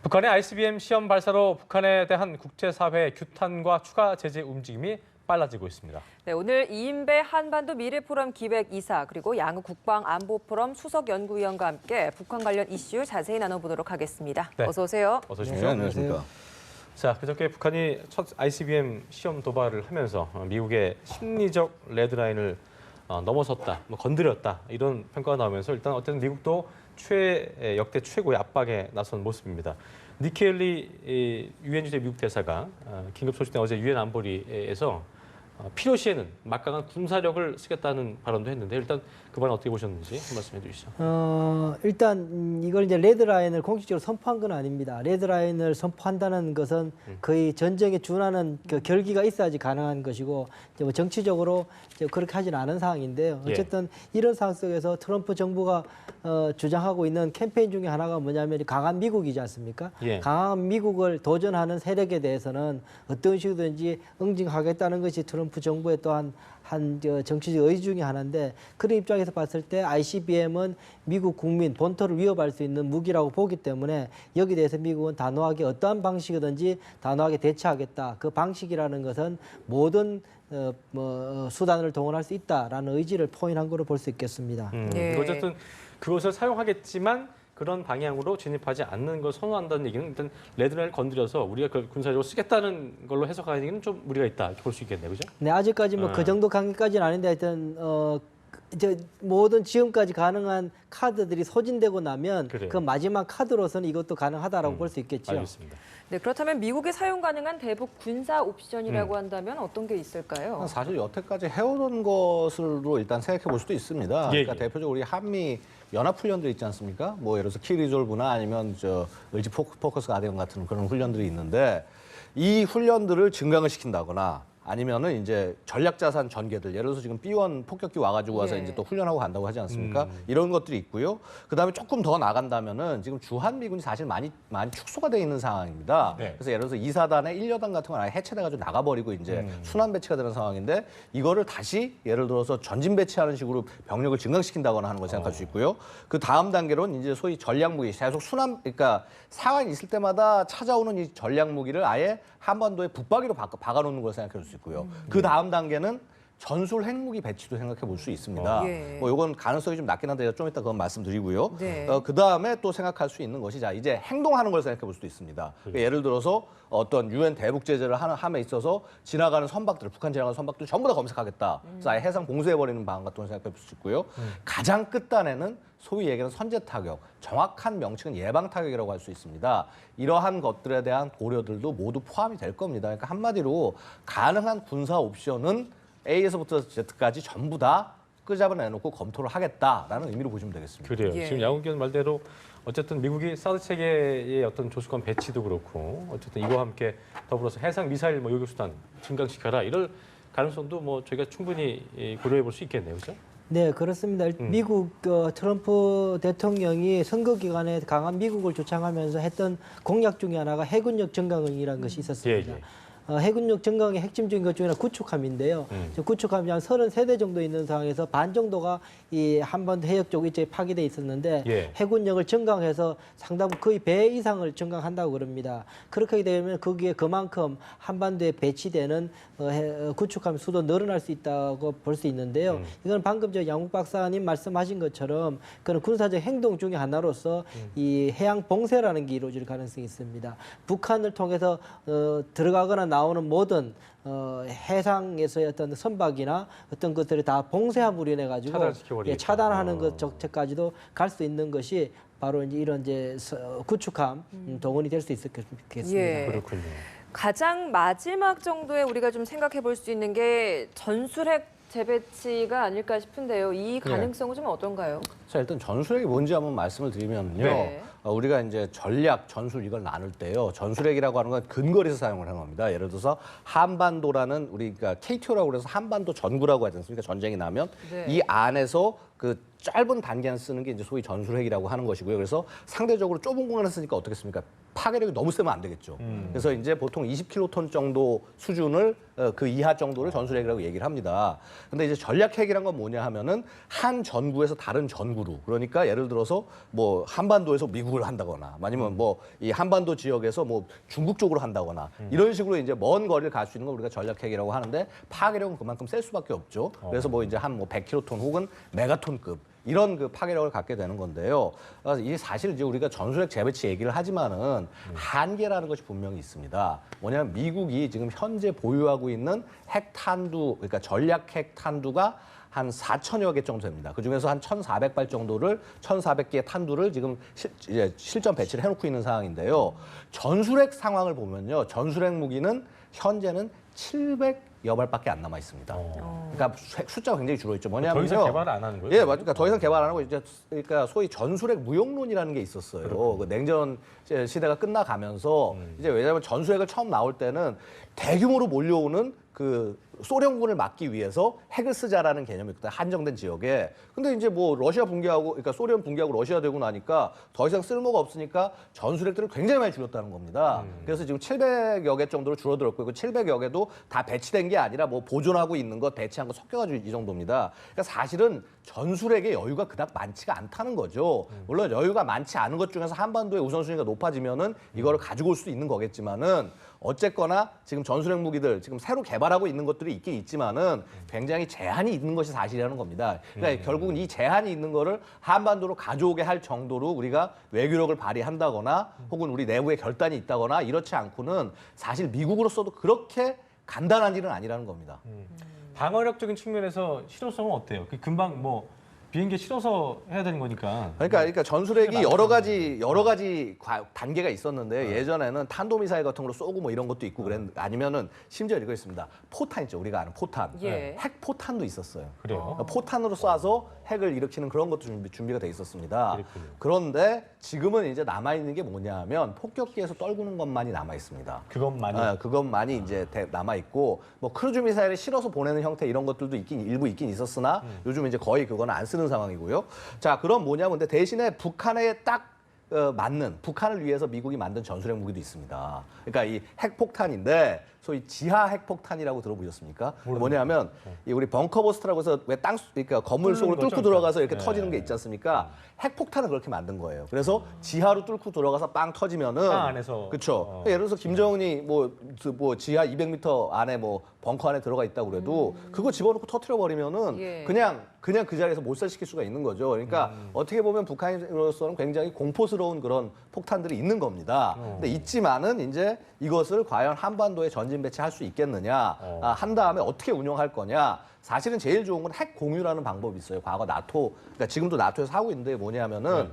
북한의 ICBM 시험 발사로 북한에 대한 국제사회의 규탄과 추가 제재 움직임이 빨라지고 있습니다. 네, 오늘 이인배 한반도 미래포럼 기획이사 그리고 양욱 국방안보포럼 수석연구위원과 함께 북한 관련 이슈 자세히 나눠보도록 하겠습니다. 네. 어서 오세요. 어서 오십시오. 네, 안녕하십니까. 자, 그저께 북한이 첫 ICBM 시험 도발을 하면서 미국의 심리적 레드라인을 넘어섰다, 건드렸다 이런 평가가 나오면서 일단 어쨌든 미국도 역대 최고의 압박에 나선 모습입니다. 니키 헬리 유엔 주재 미국 대사가 긴급 소집된 어제 유엔 안보리에서 필요시에는 막강한 군사력을 쓰겠다는 발언도 했는데 일단 그 발언 어떻게 보셨는지 한 말씀 해주시죠. 일단 이걸 이제 레드라인을 공식적으로 선포한 건 아닙니다. 레드라인을 선포한다는 것은 거의 전쟁에 준하는 그 결기가 있어야지 가능한 것이고 이제 뭐 정치적으로 이제 그렇게 하지는 않은 상황인데요. 어쨌든 이런 상황 속에서 트럼프 정부가 주장하고 있는 캠페인 중에 하나가 뭐냐면 강한 미국이지 않습니까? 강한 미국을 도전하는 세력에 대해서는 어떤 식으로든지 응징하겠다는 것이 트럼프 정부의 또한 정치적 의지 중에 하나인데 그런 입장에서 봤을 때 ICBM은 미국 국민 본토를 위협할 수 있는 무기라고 보기 때문에 여기에 대해서 미국은 단호하게 어떠한 방식이든지 단호하게 대처하겠다. 그 방식이라는 것은 모든 수단을 동원할 수 있다라는 의지를 포인한 거로 볼 수 있겠습니다. 어쨌든 그것을 사용하겠지만 그런 방향으로 진입하지 않는 걸 선호한다는 얘기는 일단 레드라인을 건드려서 우리가 그걸 군사적으로 쓰겠다는 걸로 해석하는 얘기는 좀 무리가 있다 이렇게 볼 수 있겠네요, 그죠? 네, 아직까지 뭐 그 정도 관계까지는 아닌데 하여튼 이제 모든 지금까지 가능한 카드들이 소진되고 나면 그 마지막 카드로서는 이것도 가능하다라고 볼 수 있겠죠. 알겠습니다. 네, 그렇다면 미국이 사용 가능한 대북 군사 옵션이라고 한다면 어떤 게 있을까요? 사실 여태까지 해오던 것으로 일단 생각해 볼 수도 있습니다. 그러니까 대표적으로 우리 한미 연합훈련들 있지 않습니까? 뭐 예를 들어서 키리졸브나 아니면 의지 포커스 가디언 같은 그런 훈련들이 있는데 이 훈련들을 증강을 시킨다거나 아니면은 이제 전략자산 전개들, 예를 들어서 지금 B1 폭격기 와가지고 와서 이제 또 훈련하고 간다고 하지 않습니까? 이런 것들이 있고요. 그 다음에 조금 더 나간다면은 지금 주한미군이 사실 많이 축소가 돼 있는 상황입니다. 그래서 예를 들어서 2사단에 1여단 같은 건 아예 해체돼가지고 나가버리고 이제 순환 배치가 되는 상황인데 이거를 다시 예를 들어서 전진 배치하는 식으로 병력을 증강시킨다거나 하는 걸 생각할 수 있고요. 그 다음 단계로는 이제 소위 전략무기, 계속 그러니까 상황이 있을 때마다 찾아오는 이 전략무기를 아예 한반도에 붙박이로 박아놓는 걸 생각해 볼 수 있고요. 그 다음 단계는 전술 핵무기 배치도 생각해 볼 수 있습니다. 뭐 이건 가능성이 좀 낮긴 한데 좀 이따 그건 말씀드리고요. 그 다음에 또 생각할 수 있는 것이 이제 행동하는 걸 생각해 볼 수도 있습니다. 그러니까 예를 들어서 어떤 유엔 대북 제재를 함에 있어서 지나가는 선박들, 북한 지나가는 선박들 전부 다 검색하겠다. 그래서 아예 해상 봉쇄해버리는 방안 같은 걸 생각해 볼 수 있고요. 가장 끝단에는 소위 얘기하는 선제 타격, 정확한 명칭은 예방 타격이라고 할 수 있습니다. 이러한 것들에 대한 고려들도 모두 포함이 될 겁니다. 그러니까 한마디로 가능한 군사 옵션은 A에서부터 Z까지 전부 다 끄잡아내놓고 검토를 하겠다라는 의미로 보시면 되겠습니다. 그래요. 지금 양욱 의원 말대로 어쨌든 미국이 사드 체계의 어떤 조수권 배치도 그렇고 어쨌든 이와 함께 더불어서 해상 미사일 요격수단 증강시켜라 이럴 가능성도 뭐 저희가 충분히 고려해 볼 수 있겠네요, 그렇죠? 네, 그렇습니다. 미국 트럼프 대통령이 선거 기간에 강한 미국을 조창하면서 했던 공약 중에 하나가 해군력 증강이라는 것이 있었습니다. 해군력 증강의 핵심적인 것 중에 하나 구축함인데요. 구축함이 한 33대 정도 있는 상황에서 반 정도가 이 한반도 해역 쪽 이쪽에 파괴돼 있었는데 해군력을 증강해서 상당 거의 배 이상을 증강한다고 그럽니다. 그렇게 되면 거기에 그만큼 한반도에 배치되는 구축함 수도 늘어날 수 있다고 볼 수 있는데요. 이건 방금 양욱 박사님 말씀하신 것처럼 그런 군사적 행동 중에 하나로서 이 해양 봉쇄라는 게 이루어질 가능성이 있습니다. 북한을 통해서 들어가거나 나오는 모든 해상에서의 어떤 선박이나 어떤 것들을 다 봉쇄함으로 인해 가지고 차단하는 것 정책까지도 갈 수 있는 것이 바로 이제 이런 구축함 동원이 될 수 있겠습니다. 그렇군요. 가장 마지막 정도에 우리가 좀 생각해 볼 수 있는 게 전술핵 재배치가 아닐까 싶은데요. 이 가능성은 좀 어떤가요? 자, 일단 전술핵이 뭔지 한번 말씀을 드리면요. 우리가 이제 전략, 전술 이걸 나눌 때요. 전술핵이라고 하는 건 근거리에서 사용을 하는 겁니다. 예를 들어서 한반도라는 우리가 KTO라고 그래서 한반도 전구라고 하지 않습니까? 전쟁이 나면 이 안에서 그 짧은 단계는 쓰는 게 이제 소위 전술핵이라고 하는 것이고요. 그래서 상대적으로 좁은 공간을 쓰니까 어떻겠습니까? 파괴력이 너무 세면 안 되겠죠. 그래서 이제 보통 20킬로톤 정도 수준을 그 이하 정도를 전술핵이라고 얘기를 합니다. 근데 이제 전략핵이란 건 뭐냐 하면은 한 전구에서 다른 전구로, 그러니까 예를 들어서 뭐 한반도에서 미국을 한다거나 아니면 뭐 이 한반도 지역에서 뭐 중국 쪽으로 한다거나 이런 식으로 이제 먼 거리를 갈 수 있는 걸 우리가 전략핵이라고 하는데 파괴력은 그만큼 셀 수밖에 없죠. 그래서 뭐 이제 한 뭐 100킬로톤 혹은 메가톤급 이런 그 파괴력을 갖게 되는 건데요. 이게 사실 이제 우리가 전술핵 재배치 얘기를 하지만은 한계라는 것이 분명히 있습니다. 뭐냐면 미국이 지금 현재 보유하고 있는 핵탄두, 그러니까 전략 핵탄두가 한 4천여 개 정도 됩니다. 그중에서 한 1,400발 정도를 1,400개의 탄두를 지금 실전 배치를 해놓고 있는 상황인데요. 전술핵 상황을 보면요. 전술핵 무기는 현재는 700여 발밖에 안 남아 있습니다. 그러니까 숫자가 굉장히 줄어있죠. 뭐냐면요. 더 이상 개발을 안 하는 거예요? 예, 맞습니다. 더 이상 개발 안 하고 이제 그러니까 소위 전술핵 무용론이라는 게 있었어요. 그 냉전 시대가 끝나가면서 이제 왜냐하면 전술핵을 처음 나올 때는 대규모로 몰려오는 그 소련군을 막기 위해서 핵을 쓰자라는 개념이 그때 한정된 지역에. 근데 이제 뭐 러시아 붕괴하고, 그러니까 소련 붕괴하고 러시아 되고 나니까 더 이상 쓸모가 없으니까 전술핵들을 굉장히 많이 줄였다는 겁니다. 그래서 지금 700여 개 정도로 줄어들었고, 그 700여 개도 다 배치된 게 아니라 뭐 보존하고 있는 것, 배치한 거 섞여가지고 이 정도입니다. 그러니까 사실은 전술핵의 여유가 그닥 많지가 않다는 거죠. 물론 여유가 많지 않은 것 중에서 한반도의 우선순위가 높아지면은 이거를 가지고 올 수 있는 거겠지만은 어쨌거나 지금 전술핵 무기들 지금 새로 개발하고 있는 것들이 있긴 있지만은 굉장히 제한이 있는 것이 사실이라는 겁니다. 그러니까 결국은 이 제한이 있는 거를 한반도로 가져오게 할 정도로 우리가 외교력을 발휘한다거나 혹은 우리 내부에 결단이 있다거나 이렇지 않고는 사실 미국으로서도 그렇게 간단한 일은 아니라는 겁니다. 방어력적인 측면에서 실효성은 어때요? 금방 뭐 비행기 실어서 해야 되는 거니까. 그러니까 전술핵이 여러 가지 단계가 있었는데 예전에는 탄도미사일 같은 걸로 쏘고 뭐 이런 것도 있고 아니면은 심지어 이거 있습니다. 포탄 있죠. 우리가 아는 포탄. 예. 핵포탄도 있었어요. 그래요? 포탄으로 쏴서 핵을 일으키는 그런 것도 준비가 돼 있었습니다. 그렇군요. 그런데 지금은 이제 남아 있는 게 뭐냐면 폭격기에서 떨구는 것만이 남아 있습니다. 그것만이. 그것만이 이제 남아 있고 뭐 크루즈 미사일을 실어서 보내는 형태 이런 것들도 일부 있긴 있었으나 요즘 이제 거의 그거는 안 쓰는 상황이고요. 자, 그럼 뭐냐면 근데 대신에 북한에 딱 맞는 북한을 위해서 미국이 만든 전술핵 무기도 있습니다. 그러니까 이 핵폭탄인데 소위 지하 핵폭탄이라고 들어보셨습니까? 뭐냐면 이 우리 벙커버스트라고 해서 왜 그러니까 건물 속으로 뚫고 거죠? 들어가서 이렇게 네. 터지는 게 있지 않습니까? 핵폭탄을 그렇게 만든 거예요. 그래서 지하로 뚫고 들어가서 빵 터지면은 땅 안에서. 그렇죠. 예를 들어서 김정은이 뭐 지하 200m 안에 뭐 벙커 안에 들어가 있다고 그래도 그거 집어넣고 터트려 버리면은 예. 그냥 그 자리에서 몰살시킬 수가 있는 거죠. 그러니까 어떻게 보면 북한으로서는 굉장히 공포스러운 그런 폭탄들이 있는 겁니다. 근데 있지만은 이제 이것을 과연 한반도에 전진 배치할 수 있겠느냐, 한 다음에 어떻게 운영할 거냐. 사실은 제일 좋은 건 핵 공유라는 방법이 있어요. 과거 나토, 그러니까 지금도 나토에서 하고 있는데 뭐냐면은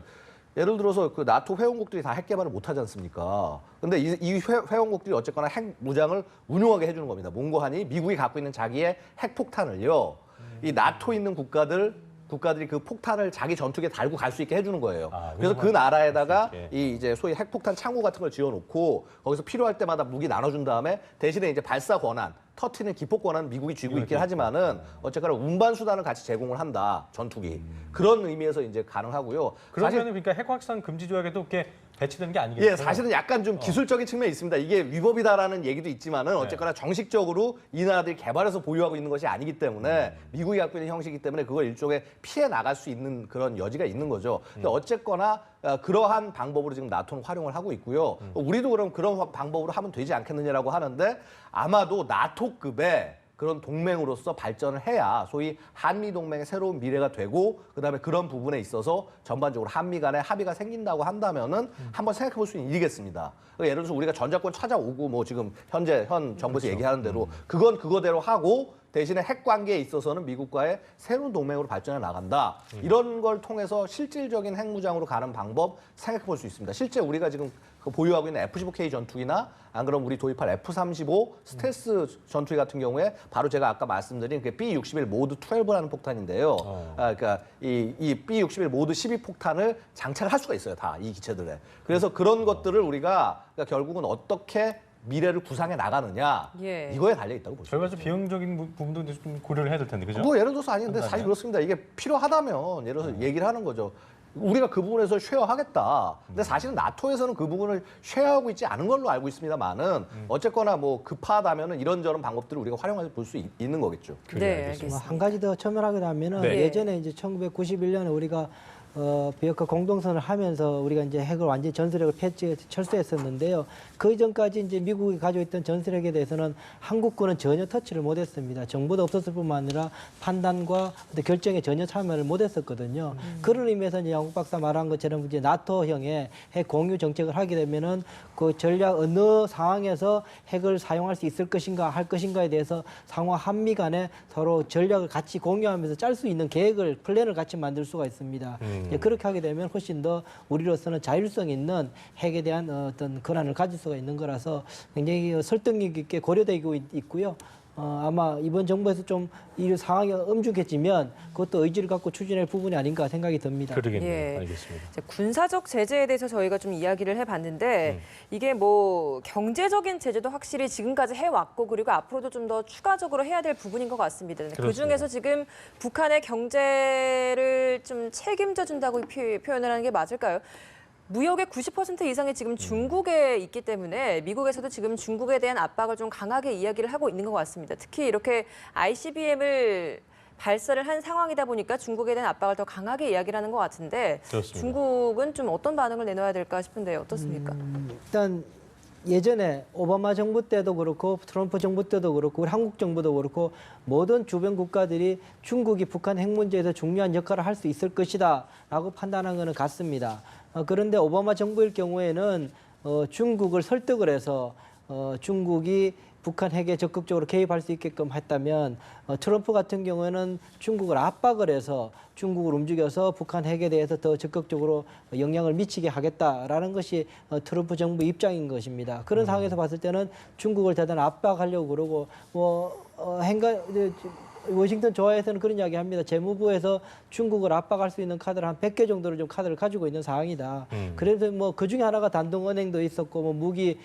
예를 들어서 그 나토 회원국들이 다 핵 개발을 못 하지 않습니까? 근데 이 회원국들이 어쨌거나 핵 무장을 운용하게 해주는 겁니다. 몽고하니 미국이 갖고 있는 자기의 핵폭탄을요, 이 나토 있는 국가들이 그 폭탄을 자기 전투기에 달고 갈 수 있게 해주는 거예요. 그래서 그 나라에다가 이 이제 소위 핵폭탄 창고 같은 걸 지어놓고 거기서 필요할 때마다 무기 나눠준 다음에 대신에 이제 발사 권한, 터트리는 기폭 권한은 미국이 쥐고 있긴 하지만은 어쨌거나 운반 수단을 같이 제공을 한다. 전투기. 그런 의미에서 이제 가능하고요. 그러면 그러니까 핵 확산 금지 조약에도 이렇게 배치되는 게 아니겠죠? 예, 사실은 약간 좀 기술적인 측면이 있습니다. 이게 위법이다라는 얘기도 있지만은 어쨌거나 정식적으로 이 나라들이 개발해서 보유하고 있는 것이 아니기 때문에 미국이 갖고 있는 형식이기 때문에 그걸 일종의 피해 나갈 수 있는 그런 여지가 있는 거죠. 근데 어쨌거나 그러한 방법으로 지금 나토는 활용을 하고 있고요. 우리도 그럼 그런 방법으로 하면 되지 않겠느냐라고 하는데 아마도 나토급의 그런 동맹으로서 발전을 해야 소위 한미 동맹의 새로운 미래가 되고 그다음에 그런 부분에 있어서 전반적으로 한미 간에 합의가 생긴다고 한다면은 한번 생각해 볼 수 있는 일이겠습니다. 예를 들어서 우리가 전작권 찾아오고 뭐 지금 현 정부에서 얘기하는 대로 그건 그거대로 하고 대신에 핵 관계에 있어서는 미국과의 새로운 동맹으로 발전해 나간다. 이런 걸 통해서 실질적인 핵무장으로 가는 방법 생각해 볼 수 있습니다. 실제 우리가 지금 보유하고 있는 F-15K 전투기나 안 그럼 우리 도입할 F-35 스텔스 전투기 같은 경우에 바로 제가 아까 말씀드린 그 B-61 모드 12라는 폭탄인데요. 그러니까 이 B-61 모드 12 폭탄을 장착할 수가 있어요. 다 이 기체들에. 그래서 그런 것들을 우리가 그러니까 결국은 어떻게 미래를 구상해 나가느냐 예. 이거에 달려 있다고 보시죠. 저희가 좀 비용적인 부분도 좀 고려를 해야 될 텐데, 그죠? 뭐 예를 들어서 아닌데 사실 그렇습니다. 이게 필요하다면 예를 들어서 얘기를 하는 거죠. 우리가 그 부분에서 쉐어하겠다. 근데 사실은 나토에서는 그 부분을 쉐어하고 있지 않은 걸로 알고 있습니다만은 어쨌거나 뭐 급하다면은 이런저런 방법들을 우리가 활용해서 볼 수 있는 거겠죠. 네, 알겠습니다. 한 가지 더 첨언하게 하면은 네. 예전에 이제 1991년에 우리가 비핵화 공동선을 하면서 우리가 이제 핵을 완전히 전술핵을 철수했었는데요. 그 이전까지 이제 미국이 가지고 있던 전술핵에 대해서는 한국군은 전혀 터치를 못했습니다. 정보도 없었을 뿐만 아니라 판단과 어떤 결정에 전혀 참여를 못했었거든요. 그런 의미에서 이제 양국 박사 말한 것처럼 이제 나토형의 핵 공유 정책을 하게 되면은 그 전략 어느 상황에서 핵을 사용할 수 있을 것인가 할 것인가에 대해서 상호 한미 간에 서로 전략을 같이 공유하면서 짤 수 있는 계획을 플랜을 같이 만들 수가 있습니다. 이제 그렇게 하게 되면 훨씬 더 우리로서는 자율성 있는 핵에 대한 어떤 권한을 가질 수가 있는 거라서 굉장히 설득력 있게 고려되고 있고요. 아마 이번 정부에서 좀 이 상황이 엄중해지면 그것도 의지를 갖고 추진할 부분이 아닌가 생각이 듭니다. 그러겠네요. 예. 알겠습니다. 이제 군사적 제재에 대해서 저희가 좀 이야기를 해봤는데 이게 뭐 경제적인 제재도 확실히 지금까지 해왔고 그리고 앞으로도 좀 더 추가적으로 해야 될 부분인 것 같습니다. 그 중에서 지금 북한의 경제를 좀 책임져 준다고 표현을 하는 게 맞을까요? 무역의 90% 이상이 지금 중국에 있기 때문에 미국에서도 지금 중국에 대한 압박을 좀 강하게 이야기를 하고 있는 것 같습니다. 특히 이렇게 ICBM을 발사를 한 상황이다 보니까 중국에 대한 압박을 더 강하게 이야기를 하는 것 같은데 그렇습니다. 중국은 좀 어떤 반응을 내놓아야 될까 싶은데 어떻습니까? 일단 예전에 오바마 정부 때도 그렇고 트럼프 정부 때도 그렇고 우리 한국 정부도 그렇고 모든 주변 국가들이 중국이 북한 핵 문제에서 중요한 역할을 할 수 있을 것이다라고 판단한 것은 같습니다. 그런데 오바마 정부일 경우에는 중국을 설득을 해서 중국이 북한 핵에 적극적으로 개입할 수 있게끔 했다면 트럼프 같은 경우에는 중국을 압박을 해서 중국을 움직여서 북한 핵에 대해서 더 적극적으로 영향을 미치게 하겠다라는 것이 트럼프 정부 입장인 것입니다. 그런 상황에서 봤을 때는 중국을 대단히 압박하려고 그러고 워싱턴 조화에서는 그런 이야기 합니다. 재무부에서 중국을 압박할 수 있는 카드를 한 100개 정도를 좀 카드를 가지고 있는 상황이다. 그래서 뭐 그 중에 하나가 단동은행도 있었고 뭐 무기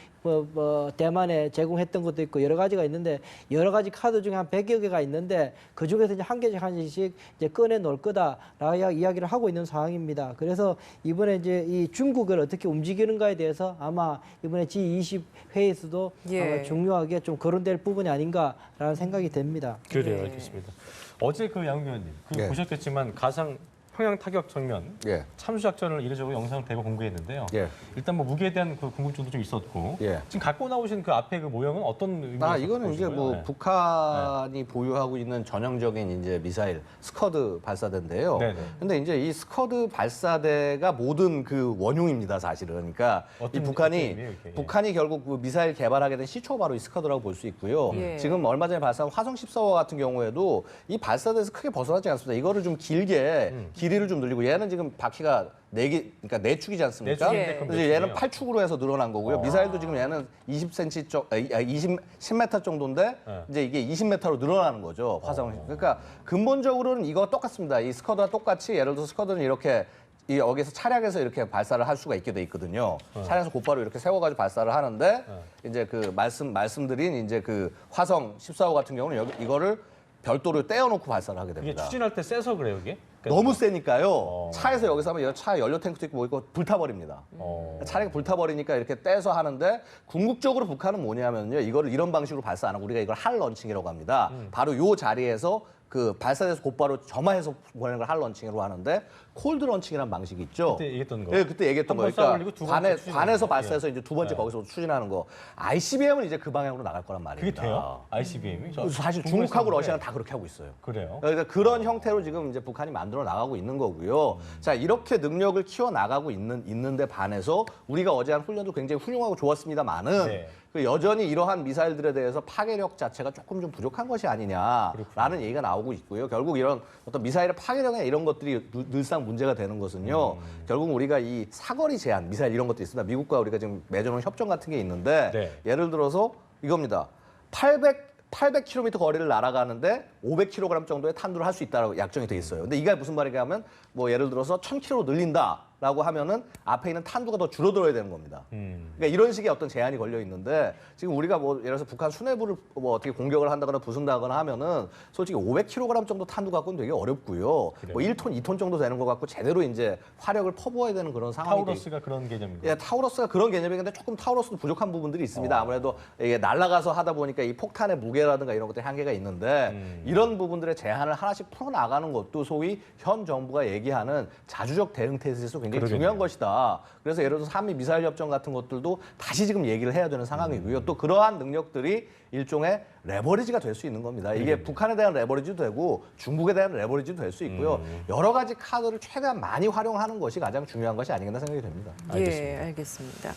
대만에 제공했던 것도 있고 여러 가지가 있는데 여러 가지 카드 중에 한 100여 개가 있는데 그 중에서 이제 한 개씩 이제 꺼내 놓을 거다라고 이야기를 하고 있는 상황입니다. 그래서 이번에 이제 이 중국을 어떻게 움직이는가에 대해서 아마 이번에 G20 회의에서도 예. 중요하게 좀 거론될 부분이 아닌가라는 생각이 됩니다. 그래요. 알겠습니다. 어제 그 양 의원님 네. 보셨겠지만 가상 평양 타격 정면 예. 참수 작전을 이례적으로 영상을 대고 공개했는데요. 예. 일단 뭐 무기에 대한 그 궁금증도 좀 있었고 예. 지금 갖고 나오신 그 앞에 그 모형은 어떤 의미에서 이거는 이제 뭐 네. 북한이 보유하고 있는 전형적인 이제 미사일 스커드 발사대인데요. 네네. 근데 이제 이 스커드 발사대가 모든 그 원흉입니다, 사실은. 그러니까 이 어떤 북한이 의미예요, 이게? 예. 북한이 결국 그 미사일 개발하게 된 시초가 바로 이 스커드라고 볼 수 있고요. 예. 지금 얼마 전에 발사한 화성 14호 같은 경우에도 이 발사대에서 크게 벗어나지 않습니다. 이거를 좀 길게 길이를 좀 늘리고 얘는 지금 바퀴가 4개, 그러니까 4축이지 않습니까? 네 축인데 예. 그럼 그래서 몇 얘는 축이에요? 8축으로 해서 늘어난 거고요. 미사일도 지금 얘는 10m 정도인데 네. 이제 이게 20m로 늘어나는 거죠. 화성. 그러니까 근본적으로는 이거 똑같습니다. 이 스커드와 똑같이 예를 들어서 스커드는 이렇게 여기서 차량에서 이렇게 발사를 할 수가 있게 돼 있거든요. 차량에서 곧바로 이렇게 세워가지고 발사를 하는데 이제 그 말씀드린 이제 그 화성 14호 같은 경우는 이거를 별도로 떼어놓고 발사를 하게 이게 됩니다. 추진할 때 세서 그래요, 이게? 그러니까 너무 세니까요. 차에서 여기서 하면 차 연료 탱크도 있고 뭐 있고 불타버립니다. 어. 차량이 불타버리니까 이렇게 떼서 하는데 궁극적으로 북한은 뭐냐면요. 이거를 이런 방식으로 발사 안 하고 우리가 이걸 할 런칭이라고 합니다. 바로 요 자리에서 그 발사돼서 곧바로 점화해서 보내는 걸 할 런칭으로 하는데 콜드 런칭이라는 방식이 있죠. 그때 얘기했던 거. 네, 그때 얘기했던 한번 거예요. 쏴올리고 두 번째 추진하는 관에서 거. 발사해서 예. 이제 두 번째 네. 거기서 추진하는 거. ICBM은 이제 그 방향으로 나갈 거란 그게 말입니다. 돼요? ICBM이? 사실 중국하고 러시아는 다 그렇게 하고 있어요. 그래요? 그러니까 그런 형태로 지금 이제 북한이 만들어 나가고 있는 거고요. 자, 이렇게 능력을 키워 나가고 있는데 반해서 우리가 어제 한 훈련도 굉장히 훌륭하고 좋았습니다만은 네. 그 여전히 이러한 미사일들에 대해서 파괴력 자체가 조금 좀 부족한 것이 아니냐라는 얘기가 나오고 있고요. 결국 이런 어떤 미사일의 파괴력이나 이런 것들이 늘상 문제가 되는 것은요. 결국 우리가 이 사거리 제한, 미사일 이런 것도 있습니다. 미국과 우리가 지금 맺어놓은 협정 같은 게 있는데 네. 예를 들어서 이겁니다. 800km 거리를 날아가는데 500kg 정도의 탄두를 할 수 있다고 약정이 돼 있어요. 근데 이게 무슨 말이냐 하면 뭐 예를 들어서 1000km 늘린다. 라고 하면은 앞에 있는 탄두가 더 줄어들어야 되는 겁니다. 그러니까 이런 식의 어떤 제한이 걸려 있는데 지금 우리가 뭐 예를 들어서 북한 수뇌부를 뭐 어떻게 공격을 한다거나 부순다거나 하면은 솔직히 500kg 정도 탄두 갖고는 되게 어렵고요. 뭐 1톤, 2톤 정도 되는 거 갖고 제대로 이제 화력을 퍼부어야 되는 그런 상황이 타우러스가 그런 개념인가요? 예, 타우러스가 그런 개념이긴데 조금 타우러스도 부족한 부분들이 있습니다. 아무래도 이게 날아가서 하다 보니까 이 폭탄의 무게라든가 이런 것들이 한계가 있는데 이런 부분들의 제한을 하나씩 풀어나가는 것도 소위 현 정부가 얘기하는 자주적 대응 태세에서 굉장히 중요한 것이다. 그래서 예를 들어서 한미 미사일 협정 같은 것들도 다시 지금 얘기를 해야 되는 상황이고요. 또 그러한 능력들이 일종의 레버리지가 될 수 있는 겁니다. 이게 북한에 대한 레버리지도 되고 중국에 대한 레버리지도 될 수 있고요. 여러 가지 카드를 최대한 많이 활용하는 것이 가장 중요한 것이 아니겠나 생각이 됩니다. 예, 알겠습니다.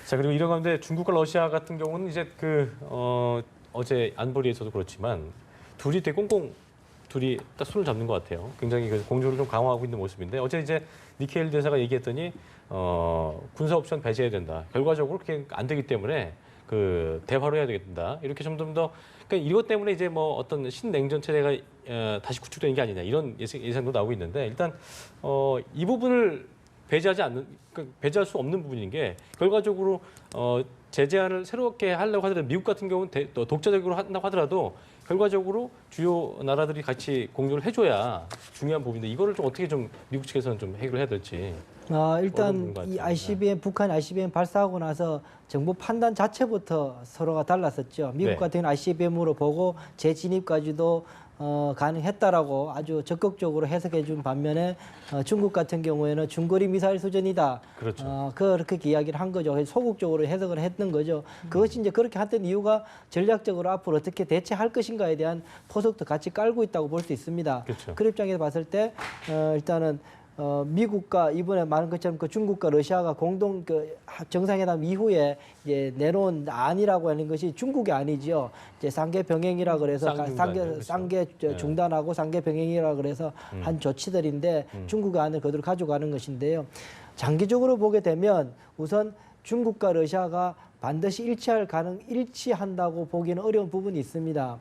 자, 그리고 이런 가운데 중국과 러시아 같은 경우는 이제 어제 안보리에서도 그렇지만 둘이 되게 둘이 딱 손을 잡는 것 같아요. 굉장히 그 공조를 좀 강화하고 있는 모습인데 어제 이제 니켈 대사가 얘기했더니 군사 옵션 배제해야 된다. 결과적으로 그렇게 안 되기 때문에 그 대화로 해야 되겠다. 이렇게 좀 더 그러니까 이것 때문에 이제 뭐 어떤 신냉전 체제가 다시 구축되는 게 아니냐 이런 예상도 나오고 있는데 일단 이 부분을 배제할 수 없는 부분인 게 결과적으로 제재안을 새롭게 하려고 하더라도 미국 같은 경우는 또 독자적으로 한다고 하더라도 결과적으로 주요 나라들이 같이 공조를 해줘야 중요한 부분인데 이거를 좀 어떻게 좀 미국 측에서는 좀 해결해야 될지. 일단 이 ICBM 북한 ICBM 발사하고 나서 정부 판단 자체부터 서로가 달랐었죠. 미국 네. 같은 경우는 ICBM으로 보고 재진입까지도 가능했다라고 아주 적극적으로 해석해 준 반면에 중국 같은 경우에는 중거리 미사일 수준이다. 그렇죠. 그렇게 이야기를 한 거죠. 소극적으로 해석을 했던 거죠. 그것이 이제 그렇게 했던 이유가 전략적으로 앞으로 어떻게 대처할 것인가에 대한 포석도 같이 깔고 있다고 볼 수 있습니다. 그렇죠. 그 입장에서 봤을 때 일단은 미국과 이번에 말한 것처럼 그 중국과 러시아가 공동 정상회담 이후에 이제 내놓은 안이라고 하는 것이 중국이 아니죠. 이제 상계 병행이라 그래서 상계 중단하고 상계 병행이라 그래서 한 조치들인데 중국의 안을 그대로 가져가는 것인데요. 장기적으로 보게 되면 우선 중국과 러시아가 반드시 일치한다고 보기는 어려운 부분이 있습니다.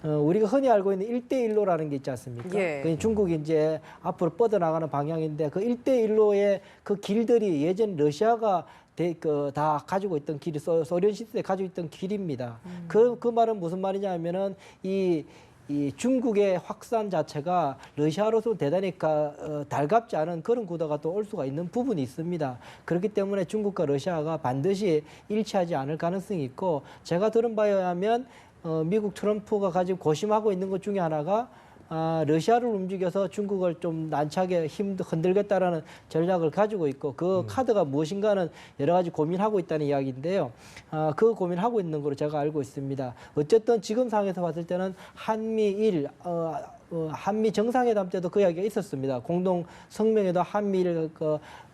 우리가 흔히 알고 있는 1대1로라는 게 있지 않습니까? 예. 그 중국이 이제 앞으로 뻗어나가는 방향인데 그 1대1로의 그 길들이 예전 러시아가 다 가지고 있던 길이 소련 시대에 가지고 있던 길입니다. 그 말은 무슨 말이냐면은 이 중국의 확산 자체가 러시아로서 대단히 달갑지 않은 그런 구도가 또 올 수가 있는 부분이 있습니다. 그렇기 때문에 중국과 러시아가 반드시 일치하지 않을 가능성이 있고 제가 들은 바에 의하면 미국 트럼프가 가지고 고심하고 있는 것 중에 하나가 러시아를 움직여서 중국을 좀 난처하게 흔들겠다라는 전략을 가지고 있고 그 카드가 무엇인가는 여러 가지 고민하고 있다는 이야기인데요. 그 고민하고 있는 걸로 제가 알고 있습니다. 어쨌든 지금 상황에서 봤을 때는 한미 정상회담 때도 그 이야기가 있었습니다. 공동 성명에도 한미일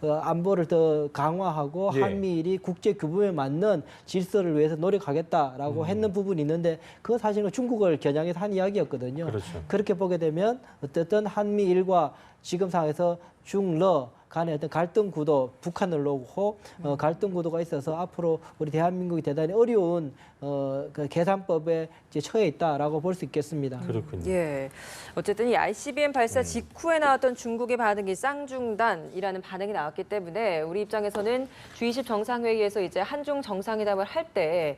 안보를 더 강화하고 예. 한미일이 국제 규범에 맞는 질서를 위해서 노력하겠다라고 했는 부분이 있는데 그건 사실은 중국을 겨냥해서 한 이야기였거든요. 그렇죠. 그렇게 보게 되면 어쨌든 한미일과 지금 상황에서 중러 간의 어떤 갈등 구도, 북한을 놓고 갈등 구도가 있어서 앞으로 우리 대한민국이 대단히 어려운 그 계산법에 이제 처해 있다라고 볼 수 있겠습니다. 그렇군요. 예. 어쨌든 이 ICBM 발사 직후에 나왔던 중국의 반응이 쌍중단이라는 반응이 나왔기 때문에 우리 입장에서는 G20 정상회의에서 이제 한중 정상회담을 할 때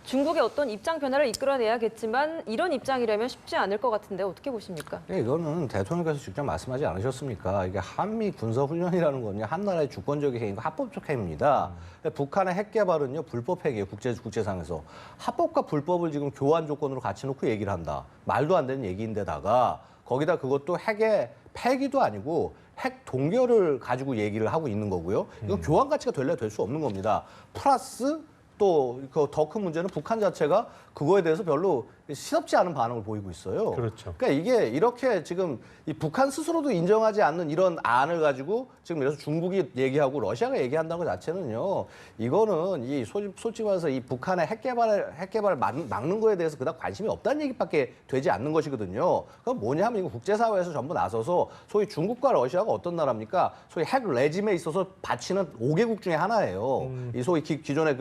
중국의 어떤 입장 변화를 이끌어내야겠지만 이런 입장이라면 쉽지 않을 것 같은데 어떻게 보십니까? 네, 이거는 대통령께서 직접 말씀하지 않으셨습니까? 이게 한미 군사훈련이라는 건요, 한 나라의 주권적인 행위고 합법적 행위입니다. 북한의 핵 개발은요, 불법 핵이에요, 국제상에서. 합법과 불법을 지금 교환 조건으로 같이 놓고 얘기를 한다. 말도 안 되는 얘기인데다가 거기다 그것도 핵의 폐기도 아니고 핵 동결을 가지고 얘기를 하고 있는 거고요. 이거 교환 가치가 될래 될 수 없는 겁니다. 플러스 또 더 큰 문제는 북한 자체가 그거에 대해서 별로 시덥지 않은 반응을 보이고 있어요. 그렇죠. 그러니까 이게 이렇게 지금 이 북한 스스로도 인정하지 않는 이런 안을 가지고 지금 그래서 중국이 얘기하고 러시아가 얘기한다는 것 자체는요. 이거는 이 솔직히 말해서 이 북한의 핵 개발을 막는 거에 대해서 그다지 관심이 없다는 얘기밖에 되지 않는 것이거든요. 그럼 뭐냐면 이거 국제사회에서 전부 나서서 소위 중국과 러시아가 어떤 나라입니까? 소위 핵 레짐에 있어서 바치는 5개국 중에 하나예요. 이 소위 기존의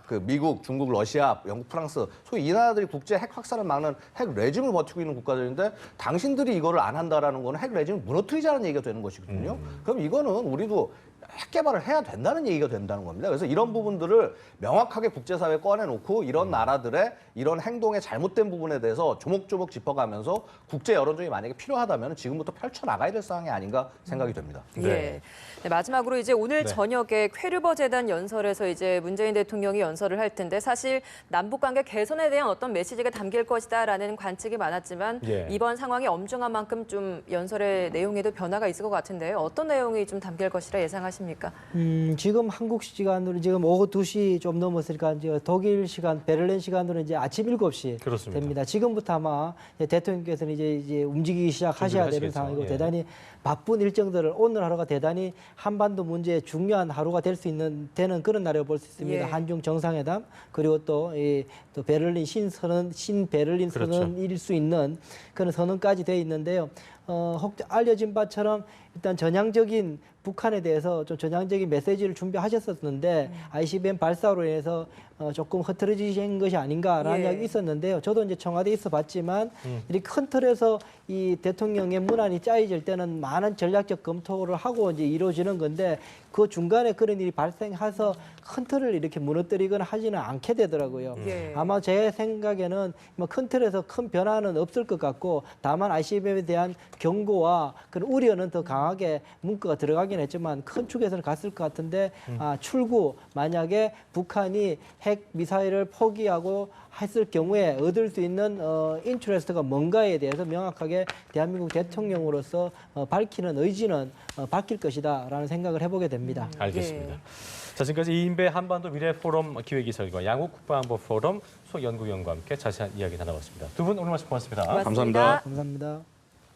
그 미국, 중국, 러시아, 영국, 프랑스 소위 이 나라들이 국제 핵 확산을 막는 핵 레짐을 버티고 있는 국가들인데 당신들이 이거를 안 한다라는 거는 핵 레짐을 무너뜨리자는 얘기가 되는 것이거든요. 그럼 이거는 우리도 핵 개발을 해야 된다는 얘기가 된다는 겁니다. 그래서 이런 부분들을 명확하게 국제사회에 꺼내놓고 이런 나라들의 이런 행동의 잘못된 부분에 대해서 조목조목 짚어가면서 국제 여론전이 만약에 필요하다면 지금부터 펼쳐나가야 될 상황이 아닌가 생각이 됩니다. 예. 네, 마지막으로 이제 오늘 네. 저녁에 쾌르버 재단 연설에서 이제 문재인 대통령이 연설을 할 텐데 사실 남북 관계 개선에 대한 어떤 메시지가 담길 것이다라는 관측이 많았지만 예. 이번 상황이 엄중한 만큼 좀 연설의 내용에도 변화가 있을 것 같은데요. 어떤 내용이 좀 담길 것이라 예상하십니까? 지금 한국 시간으로 지금 오후 2시 좀 넘었으니까 이제 독일 시간, 베를린 시간으로 이제 아침 7시 그렇습니다. 됩니다. 지금부터 아마 대통령께서는 이제 움직이기 시작하셔야 되는 준비를 상황이고 하시겠죠. 예. 대단히 바쁜 일정들을 오늘 하루가 대단히 한반도 문제의 중요한 하루가 될 수 되는 그런 날이라고 볼 수 있습니다. 예. 한중 정상회담 그리고 또 베를린 신베를린 그렇죠. 선언일 수 있는 그런 선언까지 돼 있는데요. 혹 알려진 바처럼 일단 전향적인 북한에 대해서 좀 전향적인 메시지를 준비하셨었는데 ICBM 발사로 인해서 조금 흐트러지신 것이 아닌가라는 예. 이야기 있었는데요. 저도 이제 청와대에 있어봤지만 이렇게 큰 틀에서 이 대통령의 문안이 짜여질 때는 많은 전략적 검토를 하고 이제 이루어지는 건데 그 중간에 그런 일이 발생해서 큰 틀을 이렇게 무너뜨리거나 하지는 않게 되더라고요. 예. 아마 제 생각에는 뭐 큰 틀에서 큰 변화는 없을 것 같고 다만 ICBM에 대한 경고와 그런 우려는 더 강하게 문구가 들어가긴 했지만 큰 축에서는 갔을 것 같은데 출구 만약에 북한이 핵 미사일을 포기하고 했을 경우에 얻을 수 있는 인트레스트가 뭔가에 대해서 명확하게 대한민국 대통령으로서 밝히는 의지는 바뀔 것이다라는 생각을 해보게 됩니다. 알겠습니다. 예. 자, 지금까지 이인배 한반도 미래 포럼 기획이사과 양욱 국방안보 포럼 소연구위원과 함께 자세한 이야기 나눠봤습니다. 두 분 오늘 말씀 고맙습니다. 고맙습니다. 감사합니다.